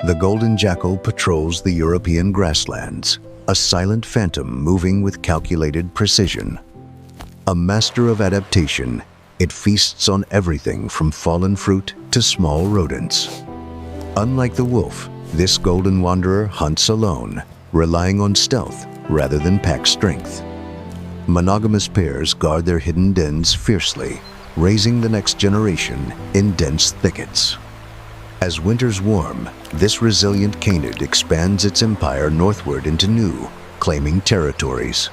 The golden jackal patrols the European grasslands, a silent phantom moving with calculated precision. A master of adaptation, it feasts on everything from fallen fruit to small rodents. Unlike the wolf, this golden wanderer hunts alone, relying on stealth rather than pack strength. Monogamous pairs guard their hidden dens fiercely, raising the next generation in dense thickets. As winters warm, this resilient canid expands its empire northward into new, claiming territories.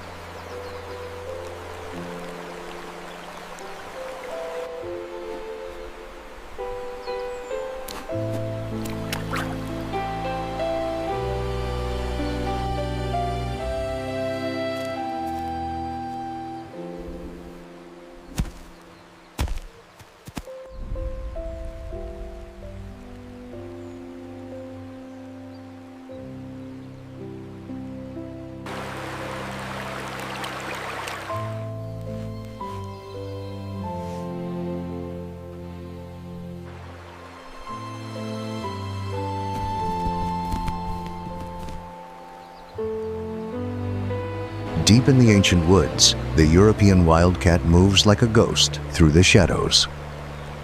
Deep in the ancient woods, the European wildcat moves like a ghost through the shadows.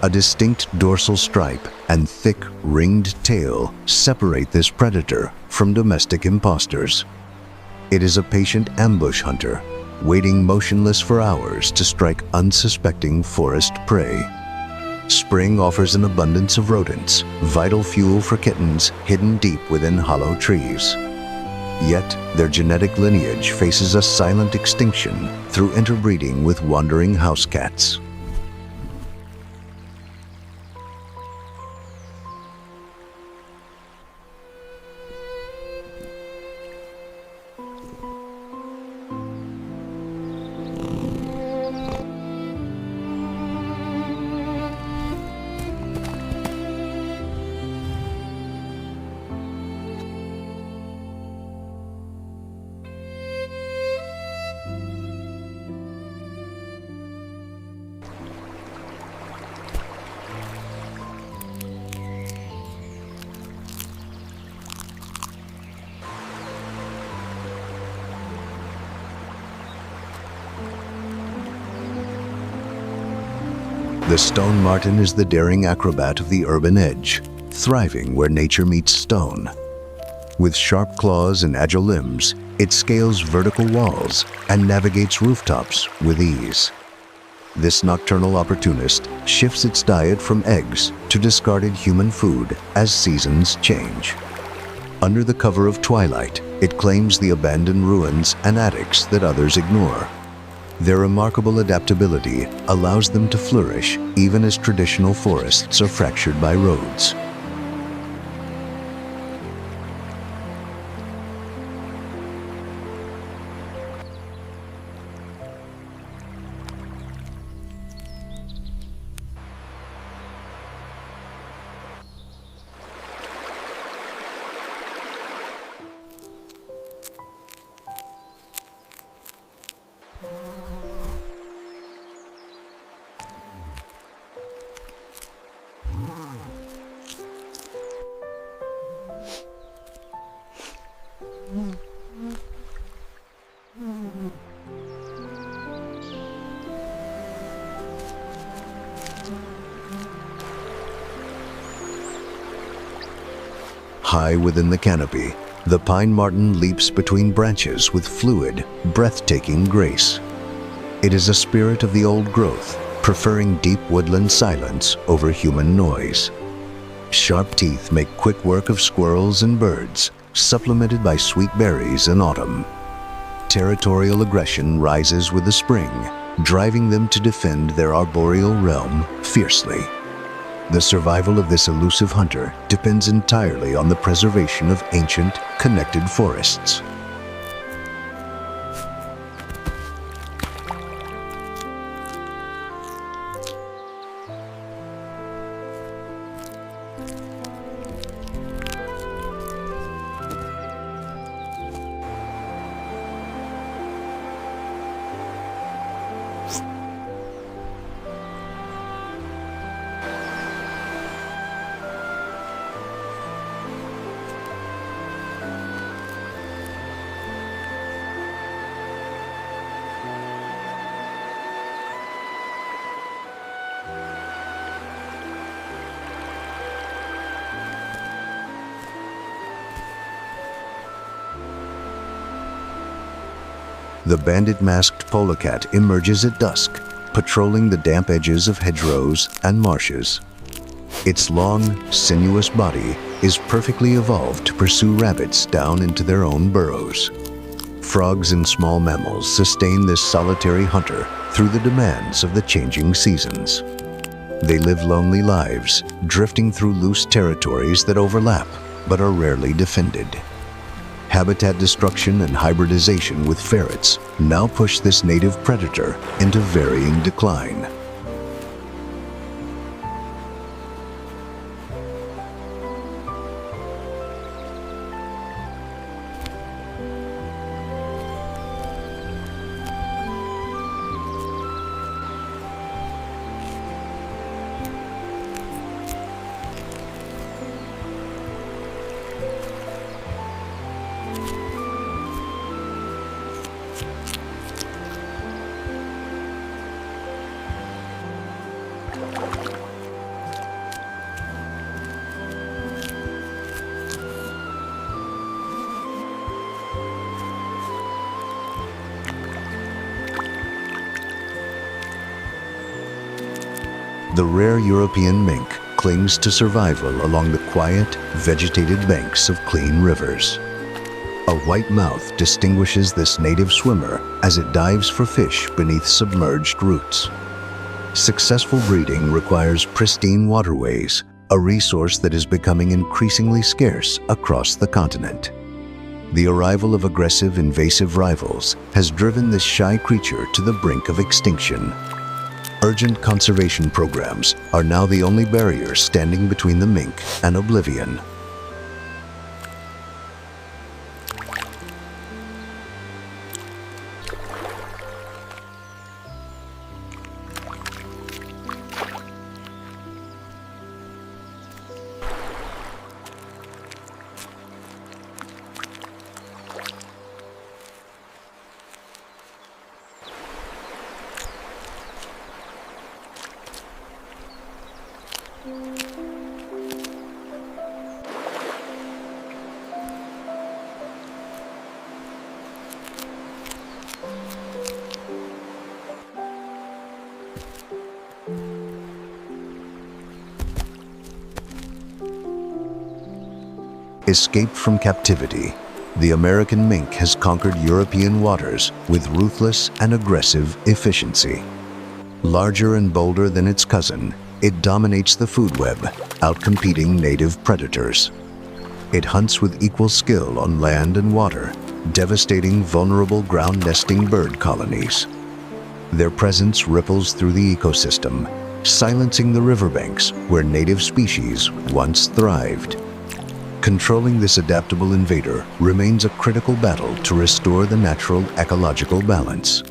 A distinct dorsal stripe and thick, ringed tail separate this predator from domestic imposters. It is a patient ambush hunter, waiting motionless for hours to strike unsuspecting forest prey. Spring offers an abundance of rodents, vital fuel for kittens hidden deep within hollow trees. Yet, their genetic lineage faces a silent extinction through interbreeding with wandering house cats. The Stone Marten is the daring acrobat of the urban edge, thriving where nature meets stone. With sharp claws and agile limbs, it scales vertical walls and navigates rooftops with ease. This nocturnal opportunist shifts its diet from eggs to discarded human food as seasons change. Under the cover of twilight, it claims the abandoned ruins and attics that others ignore. Their remarkable adaptability allows them to flourish even as traditional forests are fractured by roads. High within the canopy, the pine marten leaps between branches with fluid, breathtaking grace. It is a spirit of the old growth, preferring deep woodland silence over human noise. Sharp teeth make quick work of squirrels and birds, supplemented by sweet berries in autumn. Territorial aggression rises with the spring, driving them to defend their arboreal realm fiercely. The survival of this elusive hunter depends entirely on the preservation of ancient, connected forests. The bandit-masked polecat emerges at dusk, patrolling the damp edges of hedgerows and marshes. Its long, sinuous body is perfectly evolved to pursue rabbits down into their own burrows. Frogs and small mammals sustain this solitary hunter through the demands of the changing seasons. They live lonely lives, drifting through loose territories that overlap but are rarely defended. Habitat destruction and hybridization with ferrets now push this native predator into varying decline. The rare European mink clings to survival along the quiet, vegetated banks of clean rivers. A white mouth distinguishes this native swimmer as it dives for fish beneath submerged roots. Successful breeding requires pristine waterways, a resource that is becoming increasingly scarce across the continent. The arrival of aggressive, invasive rivals has driven this shy creature to the brink of extinction. Urgent conservation programs are now the only barrier standing between the mink and oblivion. Escaped from captivity, the American mink has conquered European waters with ruthless and aggressive efficiency. Larger and bolder than its cousin, it dominates the food web, outcompeting native predators. It hunts with equal skill on land and water, devastating vulnerable ground-nesting bird colonies. Their presence ripples through the ecosystem, silencing the riverbanks where native species once thrived. Controlling this adaptable invader remains a critical battle to restore the natural ecological balance.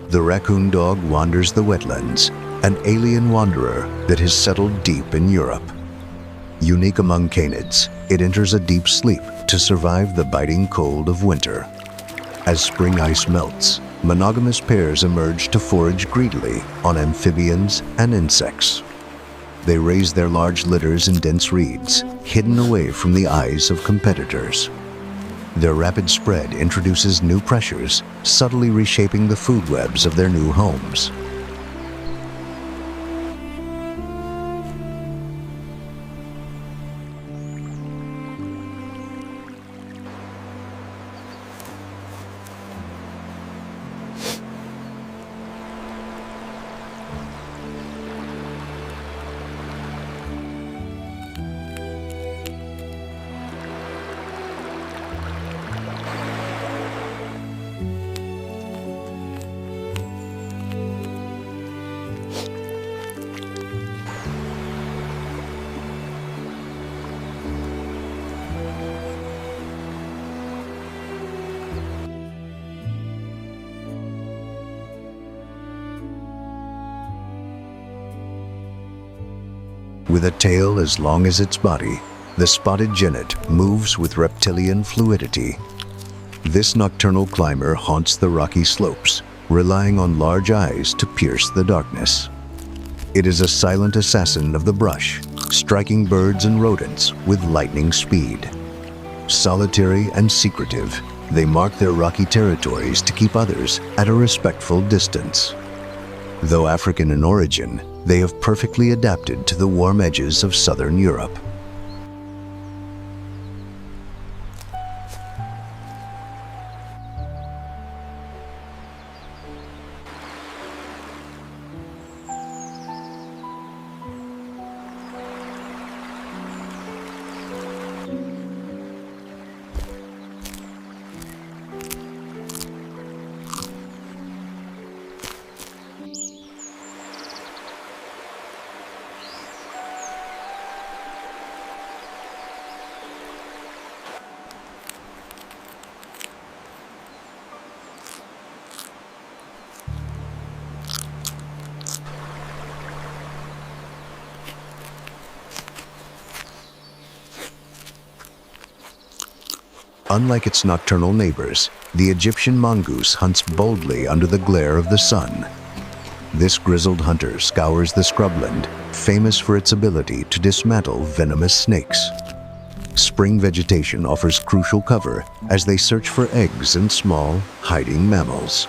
The Raccoon Dog wanders the wetlands, an alien wanderer that has settled deep in Europe. Unique among canids, it enters a deep sleep to survive the biting cold of winter. As spring ice melts, monogamous pairs emerge to forage greedily on amphibians and insects. They raise their large litters in dense reeds, hidden away from the eyes of competitors. Their rapid spread introduces new pressures, subtly reshaping the food webs of their new homes. With a tail as long as its body, the spotted genet moves with reptilian fluidity. This nocturnal climber haunts the rocky slopes, relying on large eyes to pierce the darkness. It is a silent assassin of the brush, striking birds and rodents with lightning speed. Solitary and secretive, they mark their rocky territories to keep others at a respectful distance. Though African in origin, they have perfectly adapted to the warm edges of southern Europe. Unlike its nocturnal neighbors, the Egyptian mongoose hunts boldly under the glare of the sun. This grizzled hunter scours the scrubland, famous for its ability to dismantle venomous snakes. Spring vegetation offers crucial cover as they search for eggs and small, hiding mammals.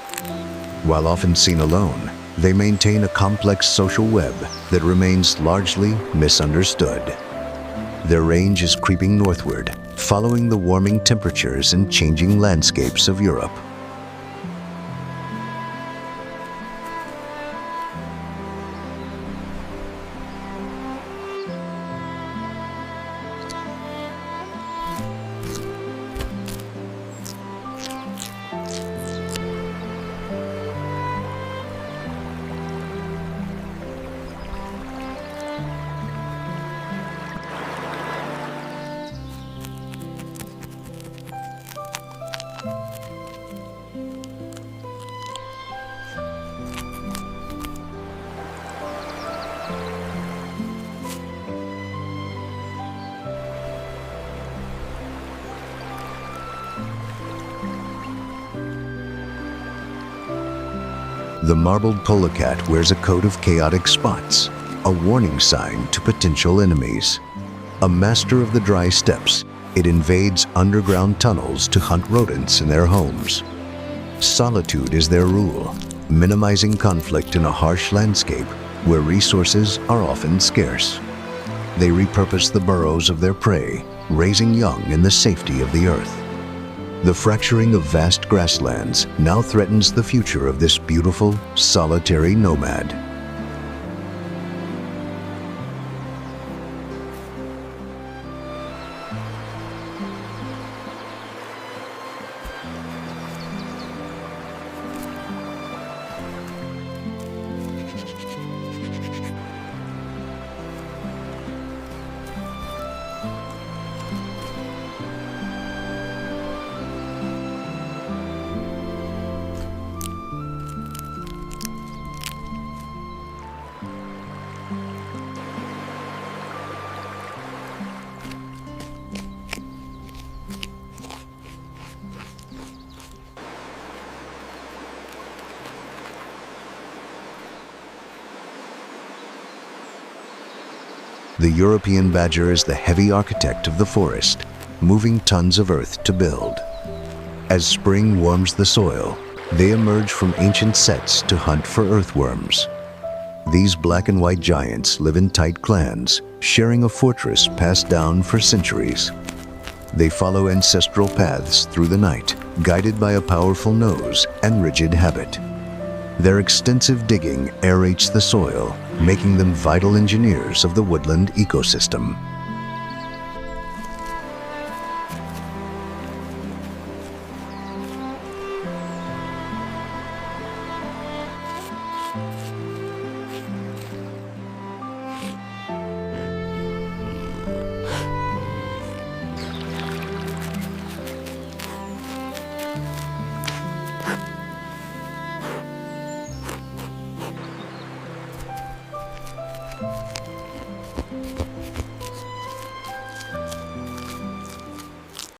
While often seen alone, they maintain a complex social web that remains largely misunderstood. Their range is creeping northward, following the warming temperatures and changing landscapes of Europe. The marbled polecat wears a coat of chaotic spots, a warning sign to potential enemies. A master of the dry steppes, it invades underground tunnels to hunt rodents in their homes. Solitude is their rule, minimizing conflict in a harsh landscape where resources are often scarce. They repurpose the burrows of their prey, raising young in the safety of the earth. The fracturing of vast grasslands now threatens the future of this beautiful, solitary nomad. The European badger is the heavy architect of the forest, moving tons of earth to build. As spring warms the soil, they emerge from ancient sets to hunt for earthworms. These black and white giants live in tight clans, sharing a fortress passed down for centuries. They follow ancestral paths through the night, guided by a powerful nose and rigid habit. Their extensive digging aerates the soil, making them vital engineers of the woodland ecosystem.